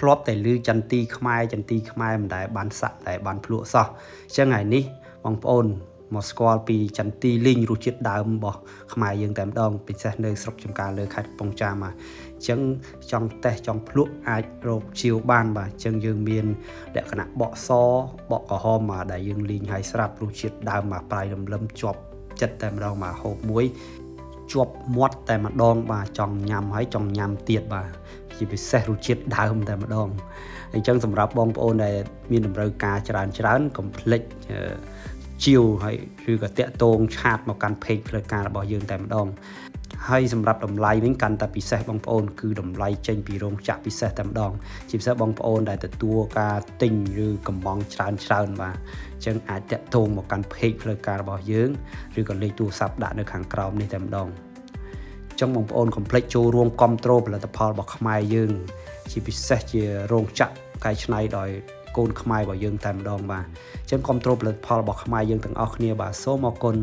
ធ្លាប់តែលឺចន្ទីខ្មែរមិនដែលបានសាក់តែបានភ្លក់សោះអញ្ចឹងថ្ងៃនេះបងប្អូនមកស្គាល់ពីចន្ទីលីងរសជាតិដើមរបស់ខ្មែរយើងតែម្ដងពិសេសនៅស្រុកចំការលើខេត្តកំពង់ចាមបាទអញ្ចឹងចង់តេស្តចង់ភ្លក់អាចរកជាវបានបាទអញ្ចឹងយើងមានលក្ខណៈបកសបកក្រហមបាទដែលយើងលីងឲ្យស្រាប់រសជាតិដើមបាទប្រៃរំលឹមជាប់ចិត្តតែម្ដងបាទហូបមួយជាប់មាត់តែម្ដងបាទចង់ញ៉ាំហើយចង់ញ៉ាំទៀតបាទជាពិសេសរសជាតិដើមតែម្ដងអញ្ចឹងសម្រាប់បងប្អូនដែលមានតម្រូវការច្រើនកុំភ្លេចជាវហើយឬក៏តាក់ទងឆាតមកកាន់ page ផ្លូវការរបស់យើងតែម្ដងហើយសម្រាប់តម្លៃវិញកាន់តែពិសេសបងប្អូនគឺតម្លៃចេញពីរោងចក្រពិសេសតែម្ដងជាពិសេសបងប្អូនដែលទទួលការទិញឬកំងច្រើនបាទអញ្ចឹងអាចតាក់ទងមកកាន់ page ផ្លូវការរបស់យើងឬក៏លេខទូរស័ព្ទដាក់នៅខាងក្រោមនេះតែម្ដងអញ្ចឹងបងប្អូនកុំភ្លេចចូលរួមគ្រប់គ្រងផលិតផលរបស់ខ្មែរយើងជាពិសេសជារោងចក្រកែច្នៃដោយកូនខ្មែររបស់យើងតែម្ដងបាទអញ្ចឹងគ្រប់គ្រងផលិតផលរបស់ខ្មែរយើងទាំងអស់គ្នាបាទសូមអរគុណ